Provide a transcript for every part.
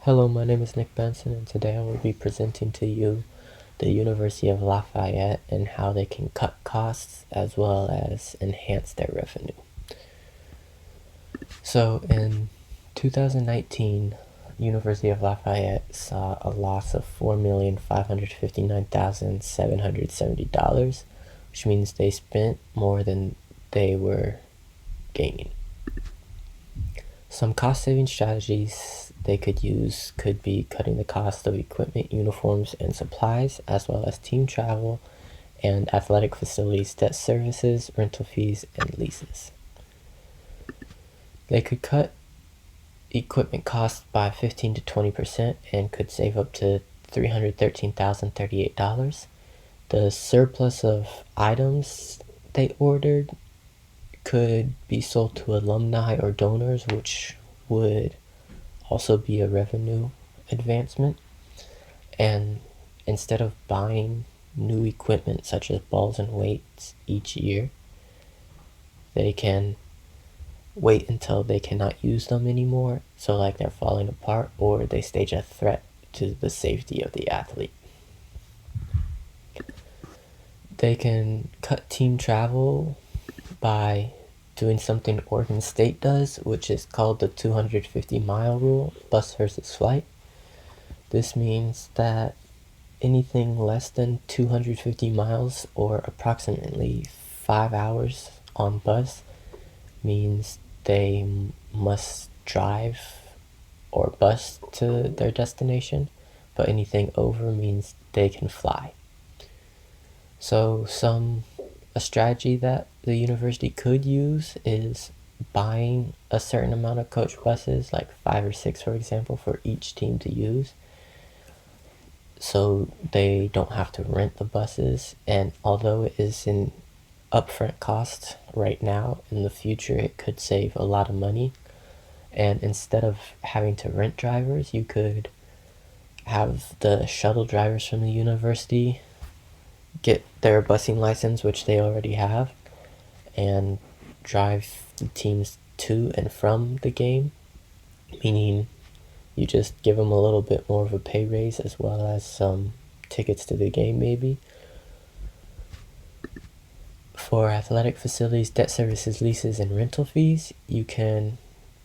Hello, my name is Nick Benson, and today I will be presenting to you the University of Lafayette and how they can cut costs as well as enhance their revenue. So in 2019, University of Lafayette saw a loss of $4,559,770, which means they spent more than they were gaining. Some cost-saving strategies they could use could be cutting the cost of equipment, uniforms, and supplies, as well as team travel and athletic facilities, debt services, rental fees, and leases. They could cut equipment costs by 15 to 20% and could save up to $313,038. The surplus of items they ordered could be sold to alumni or donors, which would also be a revenue advancement. And instead of buying new equipment such as balls and weights each year, they can wait until they cannot use them anymore, so like they're falling apart or they stage a threat to the safety of the athlete. They can cut team travel by doing something Oregon State does, which is called the 250-mile rule, bus versus flight. This means that anything less than 250 miles or approximately 5 hours on bus means they must drive or bus to their destination, but anything over means they can fly. So a strategy that the university could use is buying a certain amount of coach buses, like 5 or 6 for example, for each team to use, so they don't have to rent the buses. And although it is an upfront cost right now, in the future it could save a lot of money. And instead of having to rent drivers, you could have the shuttle drivers from the university get their busing license, which they already have, and drive the teams to and from the game, meaning you just give them a little bit more of a pay raise as well as some tickets to the game maybe. For athletic facilities, debt services, leases, and rental fees, you can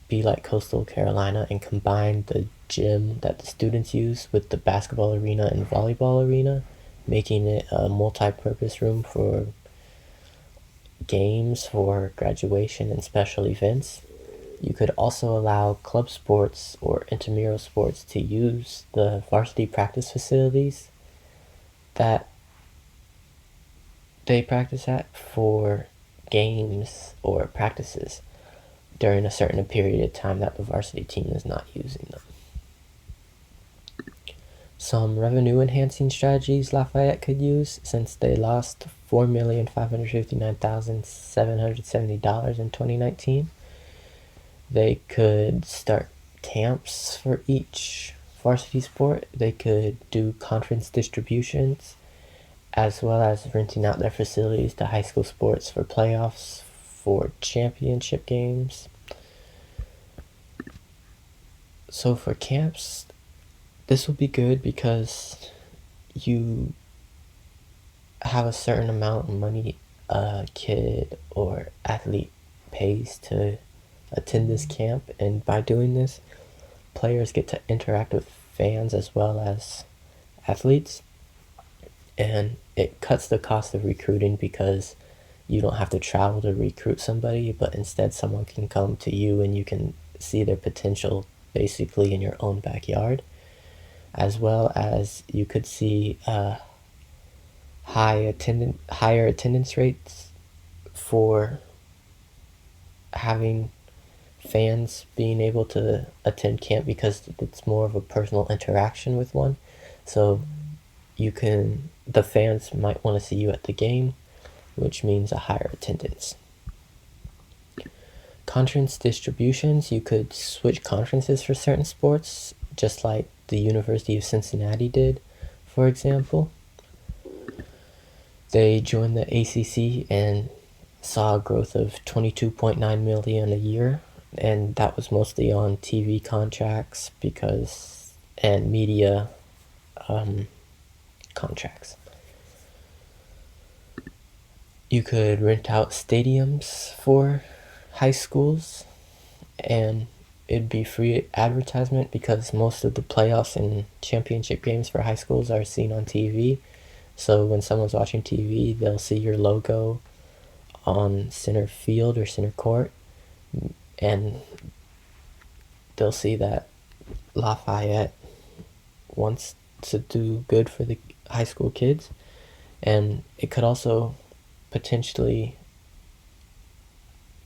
be like Coastal Carolina and combine the gym that the students use with the basketball arena and volleyball arena, making it a multi-purpose room for games, for graduation, and special events. You could also allow club sports or intramural sports to use the varsity practice facilities that they practice at for games or practices during a certain period of time that the varsity team is not using them. Some revenue enhancing strategies Lafayette could use, since they lost $4,559,770 in 2019. They could start camps for each varsity sport. They could do conference distributions, as well as renting out their facilities to high school sports for playoffs, for championship games. So for camps, this will be good because you have a certain amount of money a kid or athlete pays to attend this camp, and by doing this, players get to interact with fans as well as athletes, and it cuts the cost of recruiting because you don't have to travel to recruit somebody, but instead someone can come to you and you can see their potential basically in your own backyard, as well as you could see higher attendance rates for having fans being able to attend camp, because it's more of a personal interaction with one. So the fans might want to see you at the game, which means a higher attendance. Conference distributions, you could switch conferences for certain sports, just like the University of Cincinnati did, for example. They joined the ACC and saw a growth of 22.9 million a year, and that was mostly on TV contracts because and media contracts. You could rent out stadiums for high schools, and it'd be free advertisement because most of the playoffs and championship games for high schools are seen on TV. So when someone's watching TV, they'll see your logo on center field or center court, and they'll see that Lafayette wants to do good for the high school kids. And it could also potentially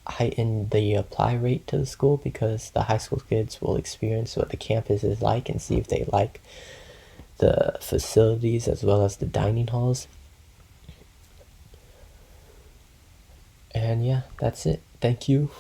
heighten the apply rate to the school because the high school kids will experience what the campus is like and see if they like the facilities as well as the dining halls. And yeah, that's it. Thank you.